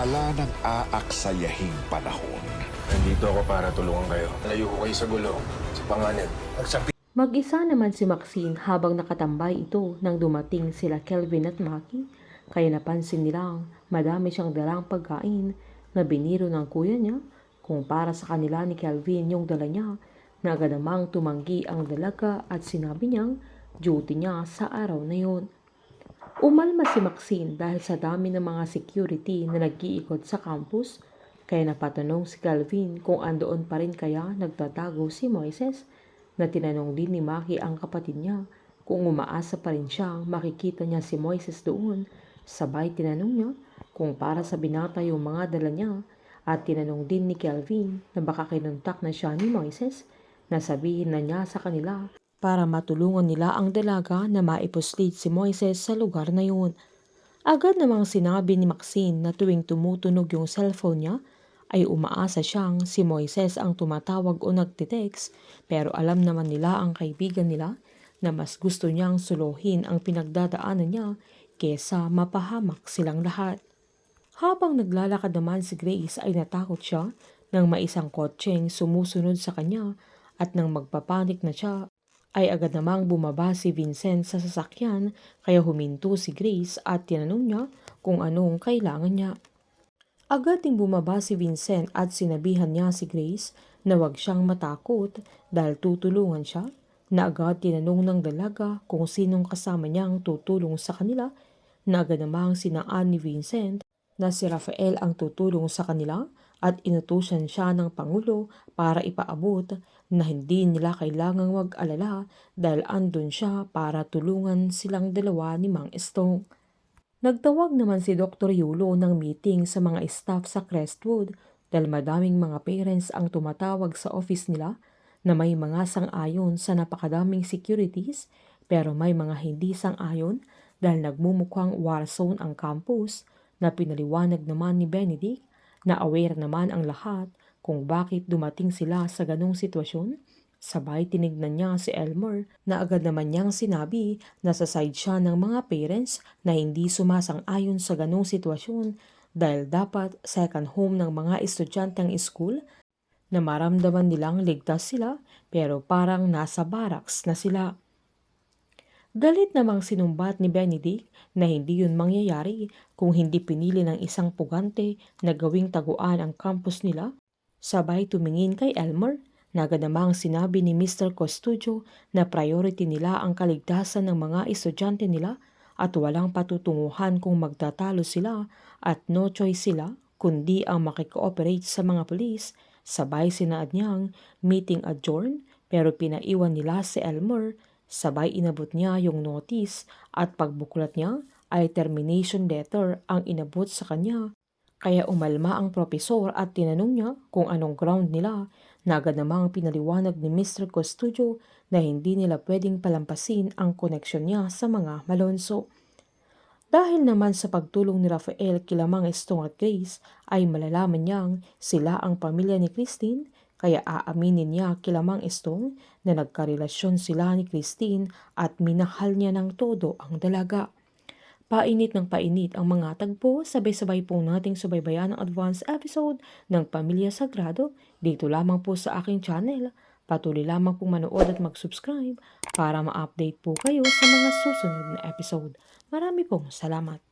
wala nang aaksayahing panahon. Nandito ako para tulungan kayo. Layo ko kayo sa gulo, sa panganib. Mag-isa naman si Maxine habang nakatambay ito nang dumating sila Kelvin at Maki, kaya napansin nilang madami siyang dalang pagkain na biniro ng kuya niya kung para sa kanila ni Kelvin yung dala niya, na agad namang tumanggi ang dalaga at sinabi niyang duty niya sa araw na yun. Umalma si Maxine dahil sa dami ng mga security na nag-iikot sa campus, kaya napatanong si Calvin kung andoon pa rin kaya nagtatago si Moises, na tinanong din ni Maki ang kapatid niya kung umaasa pa rin siyang makikita niya si Moises doon. Sabay tinanong niya kung para sa binata yung mga dala niya, at tinanong din ni Calvin na baka kinontak na siya ni Moises na sabihin na niya sa kanila para matulungan nila ang dalaga na maipuslit si Moises sa lugar na yun. Agad namang sinabi ni Maxine na tuwing tumutunog yung cellphone niya ay umaasa siyang si Moises ang tumatawag o nagtitext, pero alam naman nila ang kaibigan nila na mas gusto niyang suluhin ang pinagdadaanan niya kesa mapahamak silang lahat. Habang naglalakad naman si Grace ay natakot siya nang maisang kotseng sumusunod sa kanya, at nang magpapanik na siya ay agad namang bumaba si Vincent sa sasakyan, kaya huminto si Grace at tinanong niya kung anong kailangan niya. Agad ding bumaba si Vincent at sinabihan niya si Grace na huwag siyang matakot dahil tutulungan siya, na agad tinanong ng dalaga kung sinong kasama niyang tutulong sa kanila, na agad namang sinaan ni Vincent na si Rafael ang tutulong sa kanila, at inutusan siya ng Pangulo para ipaabot na hindi nila kailangang mag-alala dahil andun siya para tulungan silang dalawa ni Mang Estong. Nagtawag naman si Dr. Yulo ng meeting sa mga staff sa Crestwood dahil madaming mga parents ang tumatawag sa office nila na may mga sang-ayon sa napakadaming securities, pero may mga hindi sang-ayon dahil nagmumukhang war zone ang campus, na pinaliwanag naman ni Benedict na aware naman ang lahat kung bakit dumating sila sa ganong sitwasyon. Sabay tinignan niya si Elmer na agad naman niyang sinabi na sa side siya ng mga parents na hindi sumasang-ayon sa ganong sitwasyon, dahil dapat second home ng mga estudyante ang school, na maramdaman nilang ligtas sila pero parang nasa barracks na sila. Galit namang sinumbat ni Benedict na hindi yun mangyayari kung hindi pinili ng isang pugante na gawing taguan ang campus nila. Sabay tumingin kay Elmer na agad namang sinabi ni Mr. Costudio na priority nila ang kaligtasan ng mga estudyante nila at walang patutunguhan kung magtatalo sila, at no choice sila kundi ang makikooperate sa mga pulis. Sabay sinaad niyang meeting adjourn, pero pinaiwan nila si Elmer. Sabay inabot niya yung notice at pagbuklat niya ay termination letter ang inabot sa kanya. Kaya umalma ang propesor at tinanong niya kung anong ground nila, na agad namang pinaliwanag ni Mr. Costudio na hindi nila pwedeng palampasin ang koneksyon niya sa mga Malonzo. Dahil naman sa pagtulong ni Rafael kila Mang Estong at Grace ay malalaman niyang sila ang pamilya ni Christine, kaya aaminin niya kila Mang Estong na nagkarelasyon sila ni Christine at minahal niya ng todo ang dalaga. Painit ng painit ang mga tagpo, sabay-sabay po nating subaybayan ang advance episode ng Pamilya Sagrado dito lamang po sa aking channel. Patuloy lamang po manood at mag-subscribe para ma-update po kayo sa mga susunod na episode. Marami pong salamat.